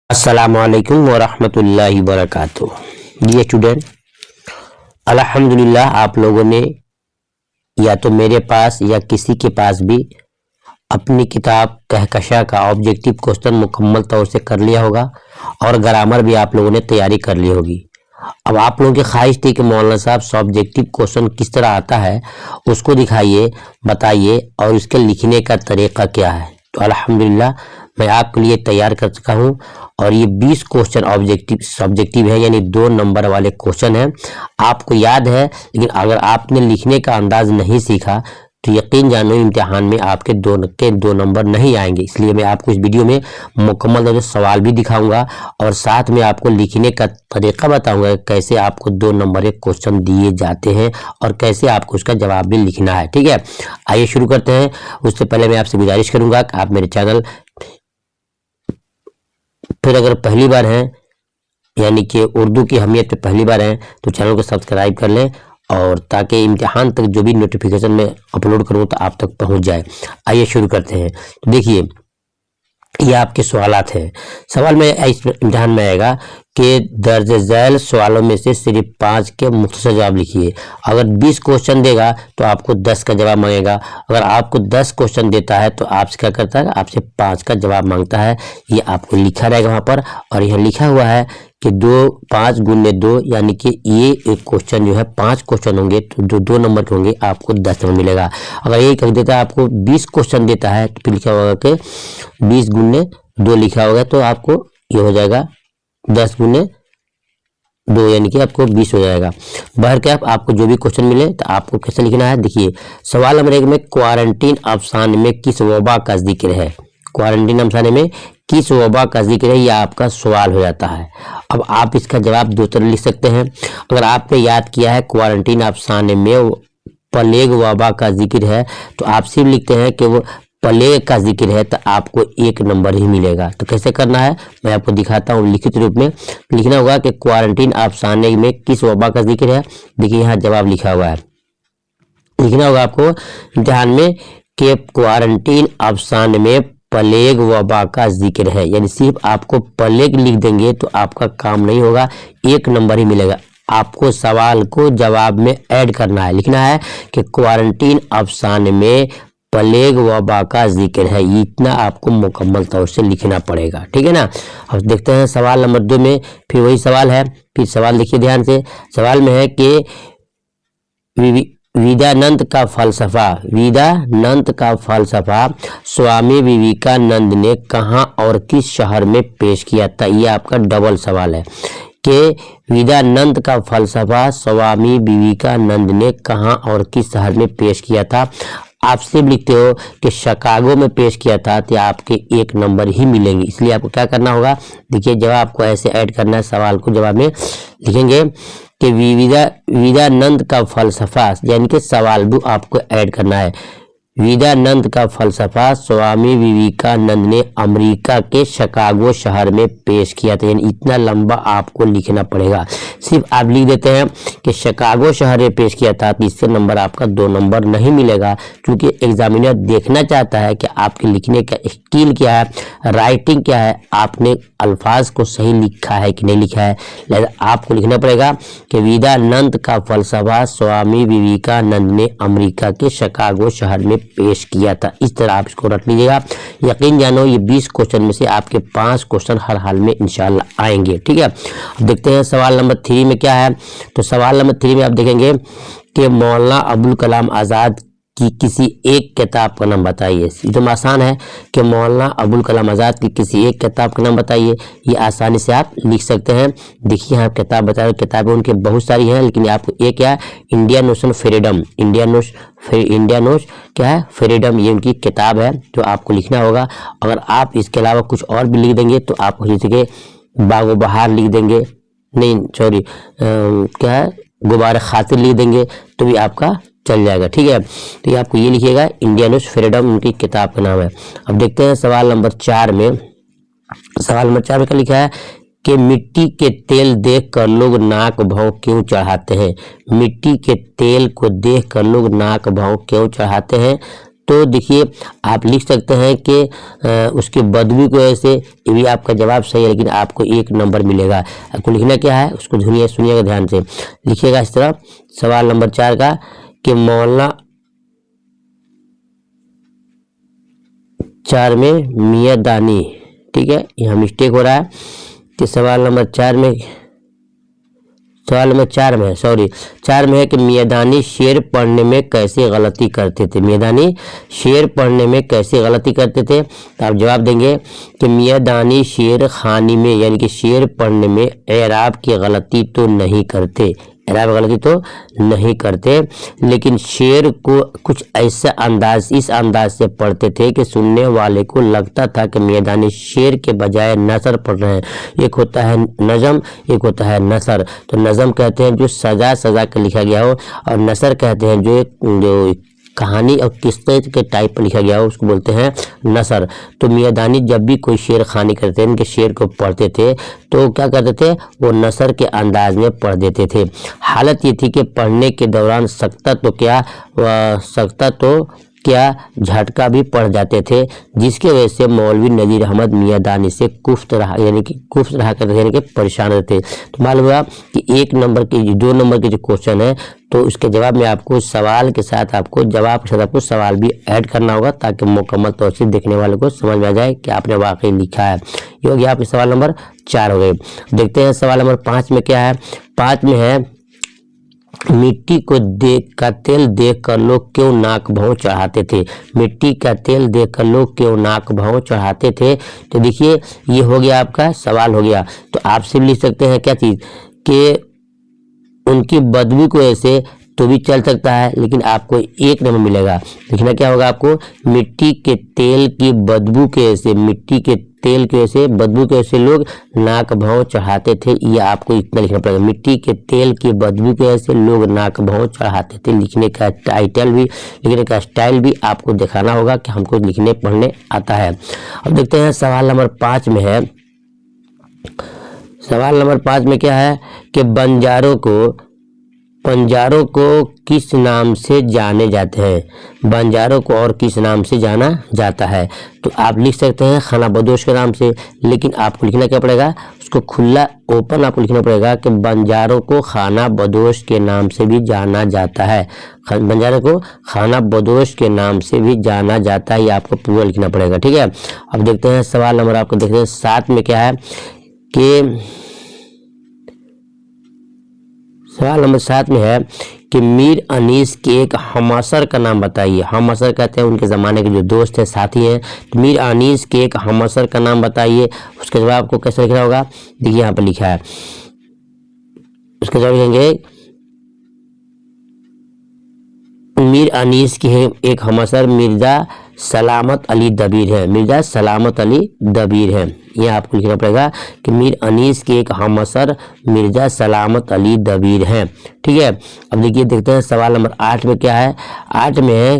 अस्सलामुअलैकुम वरहमतुल्लाहि वबरकातुह। ये स्टूडेंट, अल्हम्दुलिल्लाह आप लोगों ने या तो मेरे पास या किसी के पास भी अपनी किताब कहकशा का ऑब्जेक्टिव क्वेश्चन मुकम्मल तौर से कर लिया होगा और ग्रामर भी आप लोगों ने तैयारी कर ली होगी। अब आप लोगों की ख्वाहिश थी कि मौलाना साहब ऑब्जेक्टिव क्वेश्चन किस तरह आता है उसको दिखाइए, बताइए और उसके लिखने का तरीका क्या है। तो अल्हम्दुलिल्लाह मैं आपके लिए तैयार कर चुका हूँ और ये 20 क्वेश्चन ऑब्जेक्टिव है, यानी 2 नंबर वाले क्वेश्चन हैं। आपको याद है, लेकिन अगर आपने लिखने का अंदाज नहीं सीखा तो यकीन जानो इम्तिहान में आपके 2 नंबर नहीं आएंगे। इसलिए मैं आपको इस वीडियो में मुकम्मल तौर से सवाल भी दिखाऊंगा और साथ में आपको लिखने का तरीका बताऊंगा कैसे आपको 2 नंबर के क्वेश्चन दिए जाते हैं और कैसे आपको उसका जवाब भी लिखना है। ठीक है, आइए शुरू करते हैं। उससे पहले मैं आपसे गुजारिश करूंगा कि आप मेरे चैनल फिर अगर पहली बार हैं, यानी कि उर्दू की अहमियत पे पहली बार हैं, तो चैनल को सब्सक्राइब कर लें और ताकि इम्तिहान तक जो भी नोटिफिकेशन मैं अपलोड करूँ तो आप तक पहुंच जाए। आइए शुरू करते हैं। तो देखिए, ये आपके सवालात हैं। सवाल में इस इम्तिहान में आएगा कि दर्ज झैल सवालों में से सिर्फ 5 के मुख्तसर जवाब लिखिए। अगर 20 क्वेश्चन देगा तो आपको 10 का जवाब मांगेगा। अगर आपको 10 क्वेश्चन देता है तो आपसे क्या करता है, आपसे 5 का जवाब मांगता है। ये आपको लिखा रहेगा वहाँ पर, और यहाँ लिखा हुआ है कि 5 गुने 2, यानी कि ये एक क्वेश्चन जो है 5 क्वेश्चन होंगे तो जो 2 नंबर के होंगे आपको 10 नंबर मिलेगा। अगर ये कर देता है आपको 20 क्वेश्चन देता है तो फिर लिखा होगा कि 20 गुने 2 लिखा होगा तो आपको ये हो जाएगा 10 गुने 2, यानी कि आपको 20 हो जाएगा। बहर क्या आपको जो भी क्वेश्चन मिले तो आपको कैसे लिखना है। देखिए, सवाल नंबर 1 में क्वारंटीन अफसाने में किस वबा का जिक्र है। क्वारंटीन अफसाने में किस वबा का जिक्र है, यह आपका सवाल हो जाता है। अब आप इसका जवाब 2 तरह लिख सकते हैं। अगर आपने याद किया है क्वारंटीन अफसाने में प्लेग वबा का जिक्र है तो आप सिर्फ लिखते हैं कि वो प्लेग का जिक्र है तो आपको 1 नंबर ही मिलेगा। तो कैसे करना है मैं आपको दिखाता हूँ। लिखित रूप में लिखना होगा कि क्वारंटीन अफसाने में किस वबा का जिक्र है। देखिए यहाँ जवाब लिखा हुआ है। लिखना होगा आपको इम्तिहान में कि क्वारंटीन अफसाने में प्लेग वबा का जिक्र है, यानी सिर्फ आपको प्लेग लिख देंगे तो आपका काम नहीं होगा, 1 नंबर ही मिलेगा। आपको सवाल को जवाब में ऐड करना है। लिखना है कि क्वारंटीन अफसाने में प्लेग वबा का जिक्र है, इतना आपको मुकम्मल तौर से लिखना पड़ेगा। ठीक है ना। अब देखते हैं सवाल नंबर 2 में, फिर वही सवाल है। फिर सवाल देखिए ध्यान से। सवाल में है कि वेदांत का फलसफा स्वामी विवेकानंद ने कहाँ और किस शहर में पेश किया था। ये आपका डबल सवाल है कि वेदांत का फलसफा स्वामी विवेकानंद ने कहाँ और किस शहर में पेश किया था। आप सिर्फ लिखते हो कि शिकागो में पेश किया था तो आपके 1 नंबर ही मिलेंगे। इसलिए आपको क्या करना होगा, देखिए जवाब आपको ऐसे ऐड करना है। सवाल को जवाब में लिखेंगे कि वेदांत का फलसफा, यानी कि सवाल भी आपको ऐड करना है। वेदांत का फलसफा स्वामी विवेकानंद ने अमेरिका के शिकागो शहर में पेश किया था, यानी इतना लंबा आपको लिखना पड़ेगा। सिर्फ आप लिख देते हैं कि शिकागो शहर में पेश किया था तो इससे नंबर आपका 2 नंबर नहीं मिलेगा, क्योंकि एग्जामिनर देखना चाहता है कि आपके लिखने का स्किल क्या है, राइटिंग क्या है, आपने अल्फाज को सही लिखा है कि नहीं लिखा है। लिहाजा आपको लिखना पड़ेगा कि वेदांत का फलसफा स्वामी विवेकानंद ने अमेरिका के शिकागो शहर में पेश किया था। इस तरह आप इसको रख लीजिएगा। यकीन जानो ये 20 क्वेश्चन में से आपके 5 क्वेश्चन हर हाल में इंशाल्लाह आएंगे। ठीक है, अब देखते हैं सवाल नंबर 3 में क्या है। तो सवाल नंबर 3 में आप देखेंगे कि मौलाना अबुल कलाम आज़ाद की किसी एक किताब का नाम बताइए। एकदम आसान है कि मौलाना अबुल कलाम आज़ाद की किसी एक किताब का नाम बताइए। ये आसानी से आप लिख सकते हैं। देखिए यहाँ किताब बता रहे, किताबें उनकी बहुत सारी हैं, लेकिन आपको एक क्या है, Indian ocean freedom, Indian ocean क्या है, फ्रीडम, ये उनकी किताब है जो आपको लिखना होगा। अगर आप इसके अलावा कुछ और भी लिख देंगे तो आप जैसे कि बागो बहार लिख देंगे, नहीं सॉरी क्या है, गुबार खातिर लिख देंगे तो भी आपका चल जाएगा। ठीक है, तो ये आपको ये लिखिएगा, इंडियन ओशन फ्रीडम उनकी किताब का नाम है। अब देखते हैं सवाल नंबर 4 में। सवाल नंबर 4 में क्या लिखा है कि मिट्टी के तेल देखकर लोग नाक भाव क्यों चढ़ाते हैं। मिट्टी के तेल को देखकर लोग नाक भाव क्यों चढ़ाते हैं। तो देखिए आप लिख सकते हैं कि उसके बदबू की वजह से, ये भी आपका जवाब सही है, लेकिन आपको 1 नंबर मिलेगा। आपको लिखना क्या है उसको सुनिएगा ध्यान से, लिखिएगा इस तरह सवाल नंबर 4 का कि मौलाना 4 में मियादानी, ठीक है, यहाँ मिस्टेक हो रहा है कि सवाल नंबर 4 में है कि मियादानी शेर पढ़ने में कैसे गलती करते थे। मियादानी शेर पढ़ने में कैसे गलती करते थे, तो आप जवाब देंगे कि मियादानी शेर खानी में यानी कि शेर पढ़ने में एराब की गलती तो नहीं करते, एराब गलती तो नहीं करते, लेकिन शेर को कुछ ऐसा अंदाज, इस अंदाज से पढ़ते थे कि सुनने वाले को लगता था कि मियादानी शेर के बजाय नसर पढ़ रहे हैं। एक होता है नज़म, एक होता है नसर। तो नज़म कहते हैं जो सजा कर लिखा गया हो, और नसर कहते हैं जो कहानी और किस्से के टाइप पर लिखा गया हो, उसको बोलते हैं नसर। तो मियादानी जब भी कोई शेर खानी करते थे, इनके शेर को पढ़ते थे, तो क्या करते थे, वो नसर के अंदाज में पढ़ देते थे। हालत ये थी कि पढ़ने के दौरान सकता तो क्या झटका भी पड़ जाते थे, जिसकी वजह से मौलवी नज़ीर अहमद मियादानी से कुफ्त रहा करते थे, यानी कि परेशान रहते। तो मालूम हुआ कि 1 नंबर के 2 नंबर के जो क्वेश्चन है, तो उसके जवाब में आपको सवाल के साथ आपको सवाल भी ऐड करना होगा, ताकि मुकम्मल तौर से देखने वाले को समझ में आ जाए कि आपने वाकई लिखा है। ये हो गया आपके सवाल नंबर 4 हो गए। देखते हैं सवाल नंबर 5 में क्या है। 5 में है मिट्टी का तेल देख कर लोग क्यों नाक भौं चढ़ाते थे। मिट्टी का तेल देख कर लोग क्यों नाक भौं चढ़ाते थे। तो देखिए ये हो गया आपका सवाल हो गया। तो आप सिर्फ लिख सकते हैं क्या चीज़ कि उनकी बदबू को ऐसे तो भी चल सकता है, लेकिन आपको 1 नंबर मिलेगा। लिखना क्या होगा आपको, मिट्टी के तेल की बदबू के ऐसे, मिट्टी के तेल के ऐसे बदबू के ऐसे लोग नाक भौं चढ़ाते थे। ये आपको इतना लिखना पड़ेगा, मिट्टी के तेल की बदबू के ऐसे लोग नाक भौं चढ़ाते थे। लिखने का स्टाइल भी आपको दिखाना होगा कि हमको लिखने पढ़ने आता है। अब देखते हैं सवाल नंबर 5 में है। सवाल नंबर 5 में क्या है कि बंजारों को किस नाम से जाने जाते हैं। बंजारों को और किस नाम से जाना जाता है। तो आप लिख सकते हैं खाना बदोश के नाम से, लेकिन आपको लिखना क्या पड़ेगा, उसको खुला ओपन आपको लिखना पड़ेगा कि बंजारों को खाना बदोश के नाम से भी जाना जाता है। बंजारों को खाना बदोश के नाम से भी जाना जाता है, ये आपको पूरा लिखना पड़ेगा। ठीक है, अब देखते हैं सवाल नंबर आपको देखते हैं 7 में क्या है कि सवाल नंबर 7 में है कि मीर अनीस के एक हमअसर का नाम बताइए। हमअसर कहते हैं उनके ज़माने के जो दोस्त है, साथी हैं। तो मीर अनीस के एक हमअसर का नाम बताइए। उसका जवाब आपको कैसे लिखना होगा, देखिए यहाँ पर लिखा है। उसका जवाब लिखेंगे मीर अनीस के एक हमअसर मिर्ज़ा सलामत अली दबीर है। मिर्ज़ा सलामत अली दबीर है, यह आपको लिखना पड़ेगा कि मीर अनीस के एक हमअसर मिर्ज़ा सलामत अली दबीर हैं। ठीक है, अब देखिए देखते हैं सवाल नंबर 8 में क्या है। 8 में है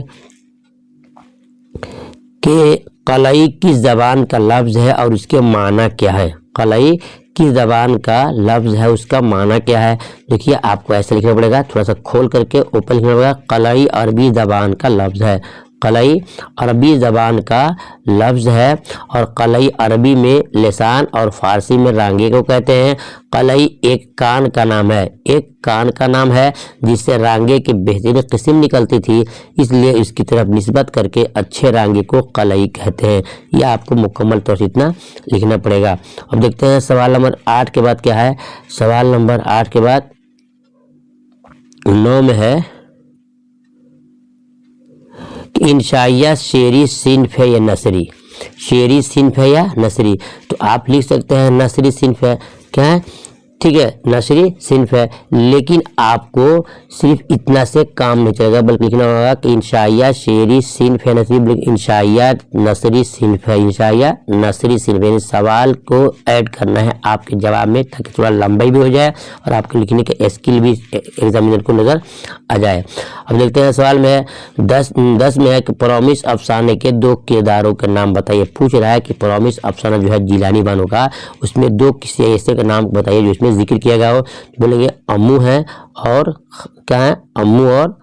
कि कलई किस ज़बान का लफ्ज़ है और उसके माना क्या है। कलई किस ज़बान का लफ्ज़ है, उसका माना क्या है। देखिए आपको ऐसे लिखना पड़ेगा, थोड़ा सा खोल करके ऊपर लिखना पड़ेगा। कलई अरबी ज़बान का लफ्ज़ है। कलई अरबी ज़बान का लफ्ज़ है, और कलई अरबी में लिसान और फ़ारसी में रांगे को कहते हैं। कलई एक कान का नाम है, एक कान का नाम है जिससे रांगे की बेहतरीन किस्म निकलती थी, इसलिए इसकी तरफ निस्बत करके अच्छे रांगे को कलई कहते हैं। यह आपको मुकम्मल तौर से इतना लिखना पड़ेगा। अब देखते हैं सवाल नंबर 8 के बाद क्या है। सवाल नंबर 8 के बाद 9 में है इंशाइया शेरी सिन्फ है या नसरी। शेरी सिन्फ है या नसरी, तो आप लिख सकते हैं नसरी सिन्फ है। क्या है, ठीक है, नसरी सिन्फ है, लेकिन आपको सिर्फ इतना से काम नहीं चलेगा, बल्कि लिखना होगा कि इंशाइया शेरी सिन्फ है नसरी, बल्कि इंशाइया नसरी सिन्फ है। इंशाइया नसरी सिन्फ है, सवाल को ऐड करना है आपके जवाब में, ताकि थोड़ा लंबाई भी हो जाए और आपके लिखने के स्किल भी एग्जामिनर को नज़र आ जाए। अब देखते हैं सवाल में है 10 में है कि प्रॉमिस अफसाने के 2 किरदारों के नाम बताइए। पूछ रहा है कि प्रॉमिस अफसाना जो है जिलानी बानो का, उसमें 2 किसी ऐसे का नाम बताइए जो इसमें जिक्र किया गया हो। बोलेंगे अम्मू है और क्या है, अम्मू और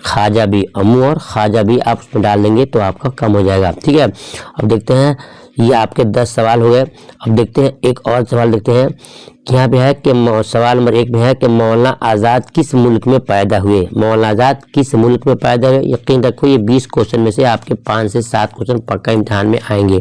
ख्वाजा भी, अम्मू और ख्वाजा भी आप उसमें डाल देंगे तो आपका कम हो जाएगा। ठीक है, अब देखते हैं, ये आपके 10 सवाल हो गए। अब देखते हैं एक और सवाल देखते हैं कि यहाँ पे है कि सवाल नंबर 1 में है कि मौलाना आज़ाद किस मुल्क में पैदा हुए। मौलाना आज़ाद किस मुल्क में पैदा हुए। यकीन रखो ये 20 क्वेश्चन में से आपके 5 से 7 क्वेश्चन पक्का इम्तिहान में आएंगे।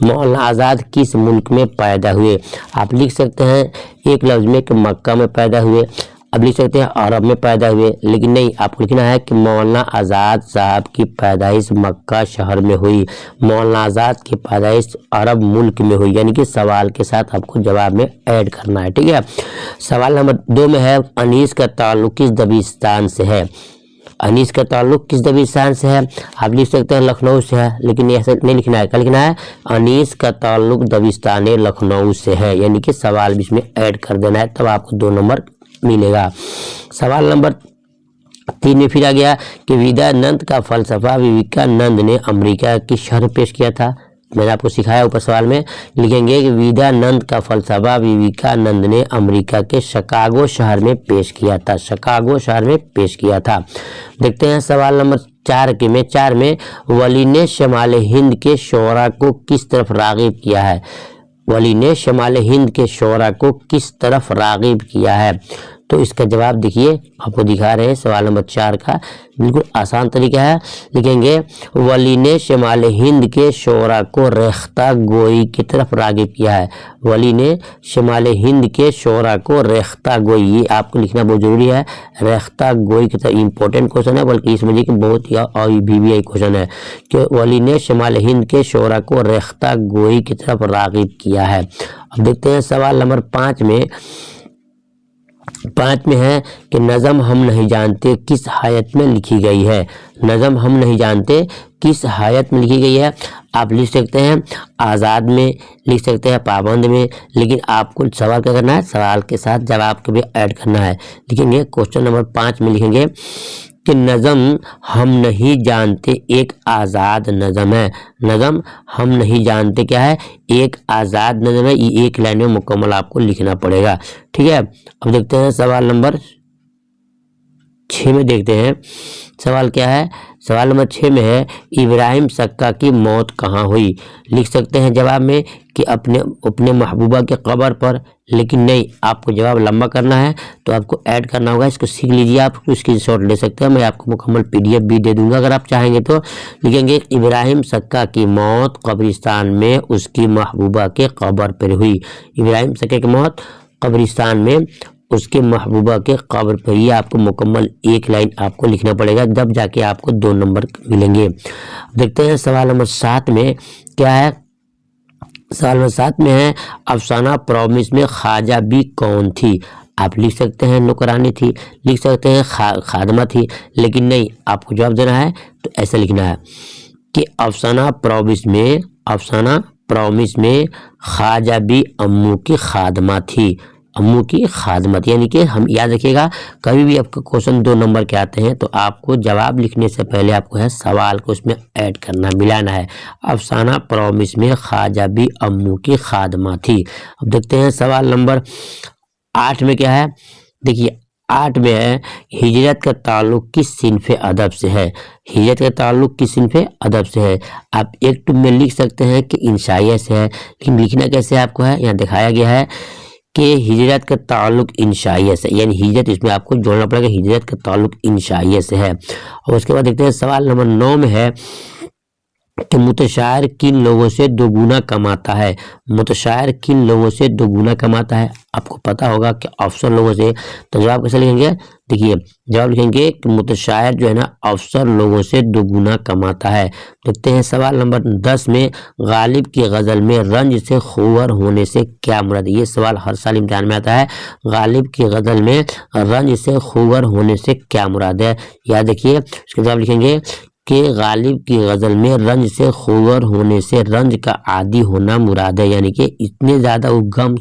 मौलाना आज़ाद किस मुल्क में पैदा हुए। आप लिख सकते हैं एक लफ्ज़ में कि मक्का में पैदा हुए, अब लिख सकते हैं अरब में पैदा हुए, लेकिन नहीं, आपको लिखना है कि मौलाना आज़ाद साहब की पैदाइश मक्का शहर में हुई। मौलाना आज़ाद की पैदाइश अरब मुल्क में हुई, यानी कि सवाल के साथ आपको जवाब में ऐड करना है। ठीक है, सवाल नंबर 2 में है अनीस का ताल्लुक किस दबिस्तान से है। अनीस का ताल्लुक किस दबिस्तान से है। आप लिख सकते हैं लखनऊ से है, लेकिन ऐसा नहीं लिखना है, क्या लिखना है अनीस का ताल्लुक दबिस्तान लखनऊ से है, यानी कि सवाल भी इसमें ऐड कर देना है, तब आपको 2 नंबर मिलेगा। सवाल नंबर 3 में फिर आ गया कि विवेकानंद का फलसफा विवेकानंद ने अमेरिका की शहर में पेश किया था। मैंने आपको सिखाया, ऊपर सवाल में लिखेंगे कि विवेकानंद का फलसफा विवेकानंद ने अमेरिका के शिकागो शहर में पेश किया था। शिकागो शहर में पेश किया था। देखते हैं सवाल नंबर 4 में वली ने शमाल हिंद के शोरा को किस तरफ रागिब किया है। वली ने शमाल हिंद के शोरा को किस तरफ रागिब किया है। तो इसका जवाब देखिए, आपको दिखा रहे हैं सवाल नंबर 4 का, बिल्कुल आसान तरीका है। लिखेंगे वली ने शमाल हिंद के शोरा को रेख्ता गोई की तरफ रागिब किया है। वली ने शमाल हिंद के शोरा को रेख्ता गोई, ये आपको लिखना बहुत जरूरी है। रेख्ता गोई की तरफ इंपॉर्टेंट क्वेश्चन है, बल्कि इस समझिए कि बहुत ही बीबीआई क्वेश्चन है कि वली ने शमाल हिंद के शोरा को रेख्ता गोई की तरफ रागिब किया है। अब देखते हैं सवाल नंबर 5 में है कि नज़म हम नहीं जानते किस हायत में लिखी गई है। नज़म हम नहीं जानते किस हायत में लिखी गई है। आप लिख सकते हैं आज़ाद में, लिख सकते हैं पाबंद में, लेकिन आपको सवाल क्या करना है, सवाल के साथ जवाब को भी ऐड करना है। लिखेंगे क्वेश्चन नंबर 5 में लिखेंगे कि नज़म हम नहीं जानते एक आज़ाद नज़म है। नज़म हम नहीं जानते क्या है, एक आज़ाद नज़म है। ये एक लाइन में मुकम्मल आपको लिखना पड़ेगा। ठीक है, अब देखते हैं सवाल नंबर 6 में देखते हैं सवाल क्या है। सवाल नंबर 6 में है इब्राहिम सक्का की मौत कहाँ हुई। लिख सकते हैं जवाब में कि अपने महबूबा के कब्र पर, लेकिन नहीं, आपको जवाब लंबा करना है तो आपको ऐड करना होगा। इसको सीख लीजिए, आप स्क्रीनशॉट ले सकते हैं, मैं आपको मुकम्मल PDF भी दे दूंगा अगर आप चाहेंगे तो। लिखेंगे इब्राहिम सक्का की मौत कब्रिस्तान में उसकी महबूबा के कब्र पर हुई। इब्राहिम सक्का की मौत कब्रिस्तान में उसके महबूबा के कब्र पर, ही आपको मुकम्मल एक लाइन आपको लिखना पड़ेगा, जब जाके आपको 2 नंबर मिलेंगे। देखते हैं सवाल नंबर 7 में क्या है। सवाल नंबर 7 में है अफसाना प्रॉमिस में ख्वाजा बी कौन थी। आप लिख सकते हैं नौकरानी थी, लिख सकते हैं खादमा थी, लेकिन नहीं, आपको जवाब देना है तो ऐसा लिखना है कि अफसाना प्रॉमिस में ख्वाजा बी अम्मू की खादमा थी। अम्मू की खादमत, यानी कि हम याद रखिएगा, कभी भी आपका क्वेश्चन 2 नंबर के आते हैं तो आपको जवाब लिखने से पहले आपको है सवाल को उसमें ऐड करना, मिलाना है। अफसाना प्रॉमिस में ख्वाजा बी अम्मू की खादमा थी। अब देखते हैं सवाल नंबर 8 में क्या है। देखिए 8 में है हिजरत का ताल्लुक किस सिन्फ़ अदब से है। हिजरत का ताल्लुक किस सिन्फ़ अदब से है। आप एक टुक में लिख सकते हैं कि इंशाइया से है, लेकिन लिखना कैसे आपको है, यहाँ दिखाया गया है कि हिजरत का ताल्लुक इंशाइया से, यानी हिजरत इसमें आपको जोड़ना पड़ेगा, हिजरत का ताल्लुक इंशाइया से है। और उसके बाद देखते हैं सवाल नंबर 9 में है कि मुतशायर किन लोगों से दोगुना कमाता है। मुतशायर किन लोगों से दोगुना कमाता है, आपको पता होगा कि अफसर लोगों से। तो जवाब कैसे लिखेंगे, देखिए जवाब लिखेंगे कि मुतशायर जो है ना अफसर लोगों से दोगुना कमाता है। देखते हैं सवाल नंबर 10 में गालिब की गज़ल में रंज से खुवर होने से क्या मुराद। ये सवाल हर साल इम्तिहान में आता है। गालिब की गज़ल में रंज से खुवर होने से क्या मुराद है। याद रखिए, उसके जवाब लिखेंगे कि गालिब की गज़ल में रंज से खुवर होने से रंज का आदी होना मुराद है, यानी कि इतने ज़्यादा वो गम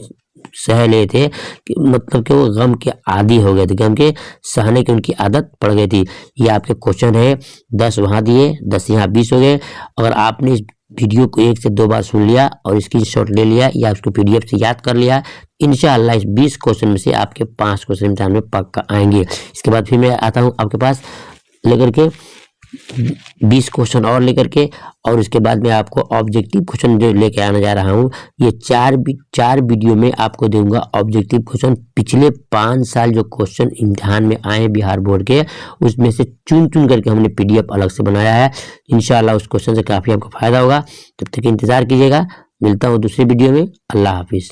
सह ले थे कि मतलब कि वो गम के आदी हो गए थे, गम के सहने की उनकी आदत पड़ गई थी। ये आपके क्वेश्चन है, 10 वहाँ दिए, 10 यहाँ 20 हो गए। अगर आपने इस वीडियो को 1 से 2 बार सुन लिया और स्क्रीनशॉट ले लिया या उसको PDF से याद कर लिया, इंशाअल्लाह इस 20 क्वेश्चन में से आपके 5 क्वेश्चन इम्तिहान में पक्का आएंगे। इसके बाद फिर मैं आता हूँ आपके पास लेकर के 20 क्वेश्चन और लेकर के, और उसके बाद में आपको ऑब्जेक्टिव क्वेश्चन जो लेके आने जा रहा हूँ, ये चार वीडियो में आपको दूंगा ऑब्जेक्टिव क्वेश्चन। पिछले 5 साल जो क्वेश्चन इम्तिहान में आए बिहार बोर्ड के, उसमें से चुन करके हमने PDF अलग से बनाया है। इंशाल्लाह उस क्वेश्चन से काफ़ी आपको फायदा होगा। तब तक इंतजार कीजिएगा, मिलता हूँ दूसरी वीडियो में। अल्लाह हाफिज़।